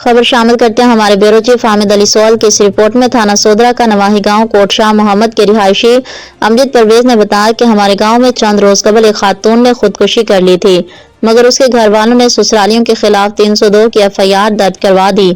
खबर शामिल करते हैं हमारे ब्यूरो चीफ हामिद अली सोल की इस रिपोर्ट में। थाना सोदरा का नवाही गांव कोटशाह मोहम्मद के रिहायशी अमजद परवेज ने बताया कि हमारे गांव में चंद रोज कबल एक खातून ने खुदकुशी कर ली थी, मगर उसके घर वालों ने ससुरालियों के खिलाफ 302 की FIR दर्ज करवा दी।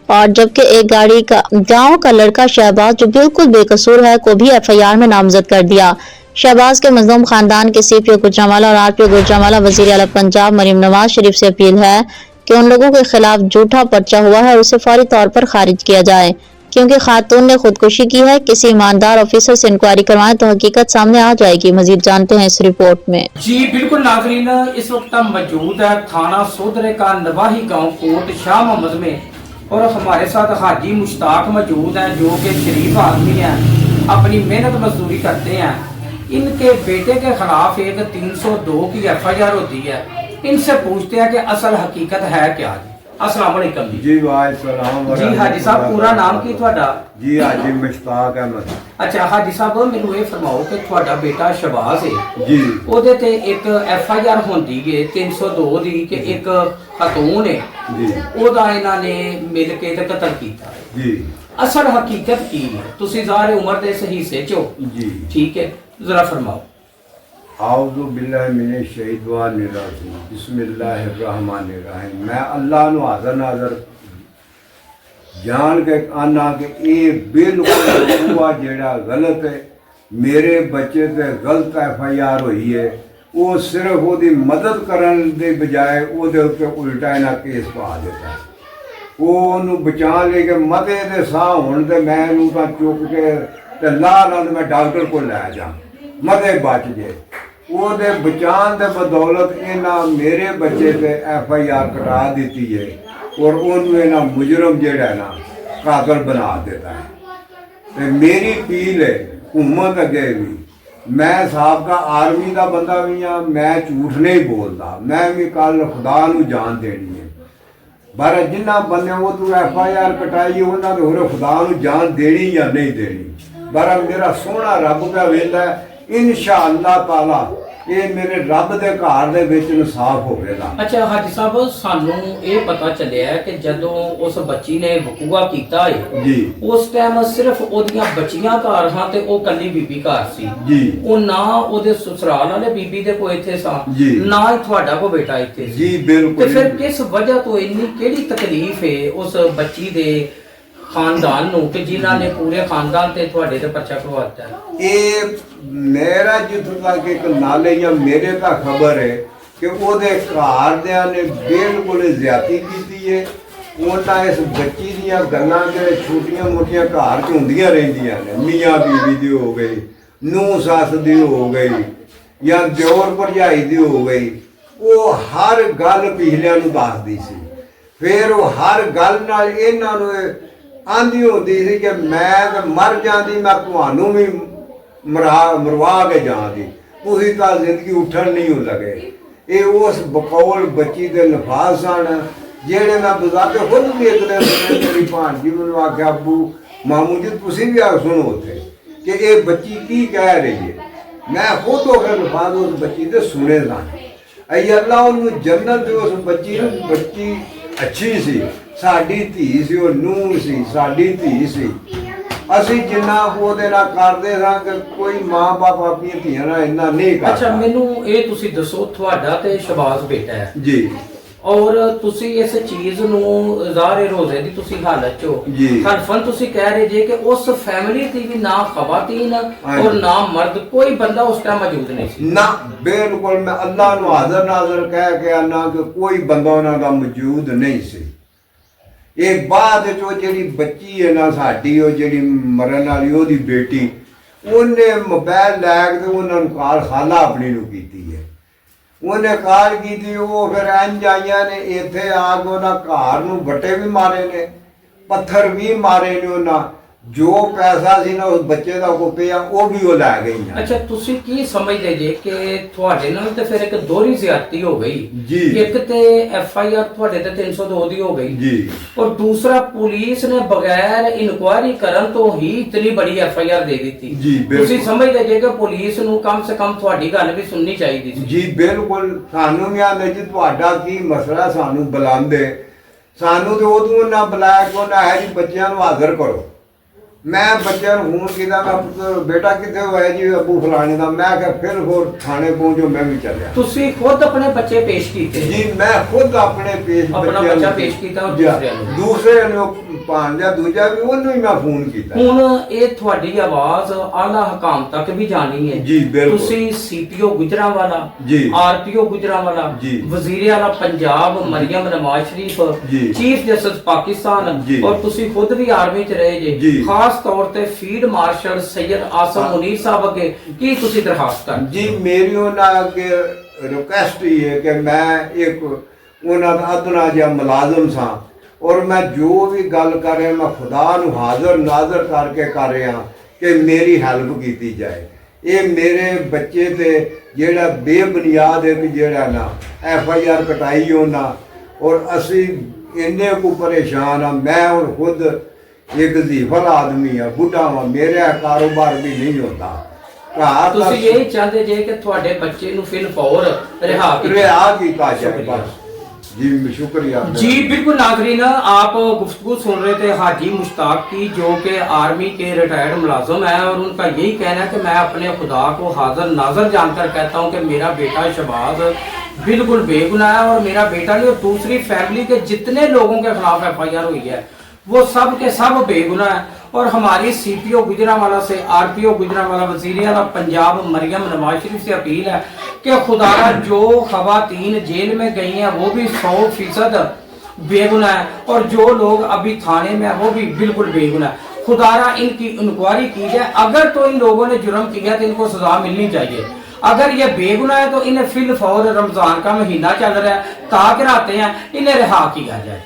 और जबकि एक गाड़ी का गाँव का लड़का शहबाज, जो बिल्कुल बेकसूर है, को भी FIR में नामजद कर दिया। शहबाज के मजलूम खानदान के CPO गुजरांवाला और RPO गुजरांवाला वजीर आला पंजाब मरीम नवाज शरीफ से अपील है कि उन लोगों के खिलाफ झूठा पर्चा हुआ है उसे फौरी तौर पर खारिज किया जाए, क्योंकि खातून ने खुदकुशी की है। किसी ईमानदार ऑफिसर से इंक्वायरी करवाएं तो हकीकत सामने आ जाएगी। मजीद जानते हैं इस रिपोर्ट में। जी बिल्कुल नाज़रीन, इस वक्त हम मौजूद है थाना सोदरे का नवाही गांव कोट शाह मोहम्मद में, और हमारे साथ हाजी मुश्ताक मौजूद हैं जो कि शरीफ आदमी हैं, अपनी मेहनत मजदूरी करते हैं। इनके बेटे के खिलाफ एक 302 की FIR होती है। इनसे पूछते हैं कि असल हकीकत है क्या। अस्सलाम वालेकुम जी। वालेकुम जी हाजी साहब, पूरा नाम की ਤੁਹਾਡਾ? जी हाजी मुश्ताक अहमद। अच्छा हाजी साहब, ਮੈਨੂੰ ਇਹ ਫਰਮਾਓ ਕਿ ਤੁਹਾਡਾ ਬੇਟਾ ਸ਼ਬਾਜ਼ ਹੈ जी ਉਹਦੇ ਤੇ ਇੱਕ FIR ਹੁੰਦੀ ਹੈ 302 ਦੀ ਕਿ ਇੱਕ ਖਾਤੂਨ ਹੈ जी ਉਹਦਾ ਇਹਨਾਂ ਨੇ ਮਿਲ ਕੇ ਤੇ ਕਤਲ ਕੀਤਾ ਹੈ। जी ਅਸਲ ਹਕੀਕਤ ਕੀ ਹੈ? ਤੁਸੀਂ ਜ਼ਾਹਿਰ ਉਮਰ ਦੇ ਸਹੀ ਹਿੱਸੇ ਚ ਹੋ, जी ਠੀਕ ਹੈ, ਜ਼ਰਾ ਫਰਮਾਓ। आउज़ु बिल्लाहि मिनश शैतानिर रजीम बिस्मिल्लाहिर रहमानिर रहीम। मैं अल्लाह नु हाज़र नाज़र जान के आना कि ये बिल्कुल हुआ जेड़ा गलत है, मेरे बच्चे ते गलत FIR हुई है। वो सिर्फ ओदी मदद करन दे बजाय ओदे उत्ते उल्टा इना केस पा देता है। वो ओनू बचा ले के मते दे साह होण ते मैं नू तां चुक के ते ला नाल मैं डॉक्टर को लै जा मते बच गए। ਉਹਦੇ ਬਚਾਉਣ ਦੇ ਬਦੌਲਤ ਇਹਨਾਂ ਮੇਰੇ ਬੱਚੇ ਤੇ FIR ਕਟਾ ਦਿੱਤੀ ਹੈ, ਔਰ ਉਹਨੂੰ ਇਹਨਾਂ ਮੁਜਰਮ ਜਿਹੜਾ ਨਾ ਕਾਤਲ ਬਣਾ ਦਿੱਤਾ ਹੈ। ਤੇ ਮੇਰੀ ਅਪੀਲ ਹੈ ਹੁਕੂਮਤ ਅੱਗੇ ਵੀ, ਮੈਂ ਸਾਬਕਾ ਆਰਮੀ ਦਾ ਬੰਦਾ ਵੀ ਹਾਂ, ਮੈਂ ਝੂਠ ਨਹੀਂ ਬੋਲਦਾ, ਮੈਂ ਵੀ ਕੱਲ ਖੁਦਾ ਨੂੰ ਜਾਨ ਦੇਣੀ ਹੈ। ਪਰ ਜਿਨ੍ਹਾਂ ਬੰਦਿਆਂ ਉਹ ਤੂੰ FIR ਕਟਾਈ ਉਹਨਾਂ ਦੇ ਹੋਰ ਖੁਦਾ ਨੂੰ ਜਾਨ ਦੇਣੀ ਜਾਂ ਨਹੀਂ ਦੇਣੀ। ਪਰ ਮੇਰਾ ਸੋਹਣਾ ਰੱਬ ਦਾ ਵੇਲਾ इंशाअल्लाह ताला ये मेरे रब दे घर दे विच इंसाफ होवेगा। अच्छा हाजी साहब, सानू ये पता चलिया है कि जदों उस बच्ची ने वकूआ कीता है जी, उस टाइम सिर्फ ओदियां बच्चियां घर हां ते ओ कल्ली बीबी घर सी जी, ओ ना ओदे ससुराल वाले बीबी दे कोई इत्थे सा जी, ना ही तुहाडा को बेटा इत्थे सी जी बिल्कुल। ते फिर किस वजह तो इन्नी केड़ी तकलीफ है उस बच्ची दे खानदान नू कि जिन्हां ने पूरे खानदान ते तुहाडे ते पर्चा करवाता है? ये मेरा जिथों तक एक नाले या मेरे का खबर है कि ओदे घरदियां ने बिल्कुल ज्यादती कीती है। उन्हां इस बच्ची दियां गल्लां जे छोटियां मोटियां घर च हुंदियां रहिंदियां ने, मियां बीवी दी हो गई, नूह सस दी हो गई या दिओर भरजाई दी हो गई, वो हर गल पिछलियां नूं दसदी सी। फिर वो हर गल नाल इन्हां नूं आंदी होंदी सी कि मैं मर जांदी, मैं तुहानूं भी मरवा के जांदी, तुसीं तां जिंदगी उठण नहीं हो लगे। ये उस बकौल बच्ची दे नफाज सन जेड़े मैं बजाते खुद भी एक दिन मेरी भांजी मैनूं आख्या अब्बू मामू जी तुसीं भी सुनो उत्थे कि ये बच्ची की कह रही है। मैं खुद होकर नफाज उस बच्ची दे सुने सन। अई अल्लाह उन्नूं जन्नत दे उस बच्ची नूं, बच्ची अच्छी सी, साडी धी सी, वो नूह सी, साडी धी सी। ਅਸੀਂ ਜਿੰਨਾ ਉਹਦੇ ਨਾਲ ਕਰਦੇ ਸਾਂ ਕਿ ਕੋਈ ਮਾਂ-ਬਾਪ ਆਪਣੀਆਂ ਧੀਆਂ ਨਾਲ ਇੰਨਾ ਨਹੀਂ ਕਰਦਾ। ਅੱਛਾ ਮੈਨੂੰ ਇਹ ਤੁਸੀਂ ਦੱਸੋ, ਤੁਹਾਡਾ ਤੇ ਸ਼ਬਾਜ਼ ਬੇਟਾ ਹੈ ਜੀ, ਔਰ ਤੁਸੀਂ ਇਸ ਚੀਜ਼ ਨੂੰ ਜ਼ਾਹਿਰ ਰੋਜ਼ੇ ਦੀ ਤੁਸੀਂ ਹਾਲਤ ਚੋ ਜੀ, ਹਰਫਨ ਤੁਸੀਂ ਕਹਿ ਰਹੇ ਜੇ ਕਿ ਉਸ ਫੈਮਿਲੀ ਦੀ ਵੀ ਨਾ ਖਵਾਤੀਨ ਔਰ ਨਾ ਮਰਦ ਕੋਈ ਬੰਦਾ ਉਸ ਟਾਈਮ ਮੌਜੂਦ ਨਹੀਂ ਸੀ? ਨਾ ਬਿਲਕੁਲ, ਮੈਂ ਅੱਲਾਹ ਨੂੰ ਹਾਜ਼ਰ ਨਾਜ਼ਰ ਕਹਿ ਕੇ ਆਨਾ ਕਿ ਕੋਈ ਬੰਦਾ ਉਹਨਾਂ ਦਾ ਮੌਜੂਦ ਨਹੀਂ ਸੀ। ਇਹ ਬਾਅਦ ਚੋਂ ਜਿਹੜੀ ਬੱਚੀ ਹੈ ਨਾ ਸਾਡੀ, ਉਹ ਜਿਹੜੀ ਮਰਨ ਵਾਲੀ ਉਹਦੀ ਬੇਟੀ, ਉਹਨੇ ਮੋਬਾਈਲ ਲੈ ਕੇ ਉਹਨਾਂ ਨੂੰ ਕਾਲ ਖਾਲਾ ਆਪਣੀ ਨੂੰ ਕੀਤੀ ਹੈ। ਉਹਨੇ ਕਾਲ ਕੀਤੀ, ਉਹ ਫਿਰ ਇੰਝ ਆਈਆਂ ਨੇ ਇੱਥੇ ਆ ਕੇ ਉਹਨਾਂ ਘਰ ਨੂੰ ਵੱਟੇ ਵੀ ਮਾਰੇ ਨੇ, ਪੱਥਰ ਵੀ ਮਾਰੇ ਨੇ। ਉਹਨਾਂ ਜੋ ਪੈਸਾ ਸੀ ਨਾ ਉਸ ਬੱਚੇ ਦਾ ਕੋ ਪਿਆ ਉਹ ਵੀ ਉਹ ਲੈ ਗਈਆਂ। ਅੱਛਾ ਤੁਸੀਂ ਕੀ ਸਮਝਦੇ ਜੇ ਕਿ ਤੁਹਾਡੇ ਨਾਲ ਤੇ ਫਿਰ ਇੱਕ ਦੋਹਰੀ ਜ਼ਿਆਦਤੀ ਹੋ ਗਈ ਜੀ, ਇੱਕ ਤੇ FIR ਤੁਹਾਡੇ ਤੇ 302 ਦੀ ਹੋ ਗਈ ਜੀ, और दूसरा पुलिस ने बगैर इंक्वायरी करन तो ही इतनी बड़ी FIR दे दी जी, ਤੁਸੀਂ ਸਮਝਦੇ ਜੇ ਕਿ ਪੁਲਿਸ ਨੂੰ ਕਮ ਸੇ ਕਮ ਤੁਹਾਡੀ ਗੱਲ ਵੀ ਸੁਣਨੀ ਚਾਹੀਦੀ ਸੀ? ਜੀ ਬਿਲकुल। ਸਾਨੂੰ ਵੀ ਆਂਦੇ ਜੀ ਤੁਹਾਡਾ ਕੀ ਮਸਲਾ, ਸਾਨੂੰ ਬੁਲਾਉਂਦੇ ਸਾਨੂੰ ਤੇ ਉਦੋਂ ਨਾ ਬੁਲਾਇਆ ਕੋ ਨਾ ਹੈ ਜੀ ਬੱਚਿਆਂ ਨੂੰ ਹਾਜ਼ਰ ਕਰੋ। ਮੈਂ ਬੱਚਿਆਂ ਨੂੰ ਫੋਨ ਕੀਤਾ, ਮੈਂ ਪੁੱਤਰ ਬੇਟਾ ਕਿੱਥੇ ਹੋਇਆ ਜੀ ਅੱਬੂ ਫਲਾਣੇ ਦਾ। ਮੈਂ ਕਿਹਾ ਫਿਰ ਹੋਰ ਥਾਣੇ ਪਹੁੰਚੋ, ਮੈਂ ਵੀ ਚੱਲਿਆ। ਤੁਸੀਂ ਖੁਦ ਆਪਣੇ ਬੱਚੇ ਪੇਸ਼ ਕੀਤੇ? ਜੀ ਮੈਂ ਖੁਦ ਆਪਣੇ ਪੇਸ਼ ਆਪਣਾ ਬੱਚਿਆਂ ਬੱਚਾ ਨੂੰ- ਪੇਸ਼ ਕੀਤਾ ਔਰ ਜਾਂ ਦੂਸਰਿਆਂ ਨੂੰ? ਦੂਸਰੇ ਨੂੰ ਭਾਂਜਾ ਦੂਜਾ ਵੀ ਉਹਨੂੰ ਹੀ ਮੈਂ ਫੋਨ ਕੀਤਾ। ਹੁਣ ਇਹ ਤੁਹਾਡੀ ਆਵਾਜ਼ ਆਲਾ ਹਕਾਮ ਤੱਕ ਵੀ ਜਾਣੀ ਹੈ। ਜੀ, ਬਿਲਕੁਲ। ਤੁਸੀਂ ਸੀਪੀਓ ਗੁਜਰਾਂਵਾਲਾ, ਜੀ। ਆਰਪੀਓ ਗੁਜਰਾਂਵਾਲਾ, ਜੀ। ਵਜ਼ੀਰ ਆਲਾ ਪੰਜਾਬ ਮਰੀਮ ਨਵਾਜ਼ ਸ਼ਰੀਫ, ਜੀ। ਚੀਫ ਜਸਟਿਸ ਪਾਕਿਸਤਾਨ, ਜੀ। ਔਰ ਤੁਸੀਂ ਖੁਦ ਵੀ ਆਰਮੀ ਚ ਰਹੇ ਜੇ, ਜੀ। ਖਾਸ ਤੌਰ ਤੇ ਫੀਲਡ ਮਾਰਸ਼ਲ ਸੈयद ਆਸਮ ਹਾਂ। ਮੁਨੀਰ ਸਾਹਿਬ ਅੱਗੇ ਕੀ ਤੁਸੀਂ ਦਰਖਾਸਤ ਕਰ? ਜੀ ਮੇਰੀ ਉਹਨਾਂ ਅੱਗੇ ਰਿਕੁਐਸਟ ਹੀ ਹੈ ਕਿ ਮੈਂ ਇੱਕ ਉਹਨਾਂ ਦਾ ਅਦਨਾ ਜਿਹਾ ਮੁਲਾਜ਼ਮ ਸਾਂ, ਔਰ ਮੈਂ ਜੋ ਵੀ ਗੱਲ ਕਰ ਰਿਹਾ ਮੈਂ ਖੁਦਾ ਨੂੰ ਹਾਜ਼ਰ ਨਾਜ਼ਰ ਕਰਕੇ ਕਰ ਰਿਹਾ ਕਿ ਮੇਰੀ ਹੈਲਪ ਕੀਤੀ ਜਾਏ। ਇਹ ਮੇਰੇ ਬੱਚੇ ਤੇ ਜਿਹੜਾ ਬੇਬੁਨਿਆਦ ਇੱਕ ਜਿਹੜਾ ਨਾ FIR ਕਟਾਈ ਉਹਨਾਂ, ਔਰ ਅਸੀਂ ਇੰਨੇ ਕੁ ਪਰੇਸ਼ਾਨ ਆ। ਮੈਂ ਹੁਣ ਖੁਦ ਇੱਕ ਜ਼ੀਫਲ ਆਦਮੀ ਆ, ਬੁੱਢਾ ਵਾਂ, ਮੇਰਾ ਕਾਰੋਬਾਰ ਵੀ ਨਹੀਂ ਹੁੰਦਾ। ਘਰ ਤੁਸੀਂ ਇਹ ਚਾਹੁੰਦੇ ਜੇ ਕਿ ਤੁਹਾਡੇ ਬੱਚੇ ਨੂੰ ਫਿਲਫੌਰ ਰਿਹਾ ਕੀਤਾ ਰਿਹਾ ਕੀਤਾ ਜਾਏ शुक्रिया। बस। जी शुक्रिया जी बिल्कुल नाजरीन, आप गुफ्तगू सुन रहे थे हाजी मुश्ताक की, जो कि आर्मी के रिटायर्ड मुलाजम है, और उनका यही कहना है कि मैं अपने खुदा को हाजिर नाजर जानकर कहता हूं कि मेरा बेटा शहबाज बिल्कुल बेगुनाह है, और मेरा बेटा नहीं और दूसरी फैमिली के जितने लोगों के खिलाफ FIR हुई है वो सब के सब बेगुनाह है। और हमारी CPO गुजरांवाला से, RPO गुजरांवाला, वज़ीर आला पंजाब मरियम नवाज शरीफ से अपील है कि खुदारा जो खवातीन जेल में गई हैं वो भी 100% बेगुनाह है, और जो लोग अभी थाने में है वो भी बिल्कुल बेगुनाह है। खुदारा इनकी इंक्वायरी की जाए। अगर तो इन लोगों ने जुर्म किया तो इनको सजा मिलनी चाहिए। अगर ये बेगुनाह है तो इन्हें फिलफौर, रमजान का महीना चल रहा है, ताक रहते हैं, इन्हें रिहा किया जाए।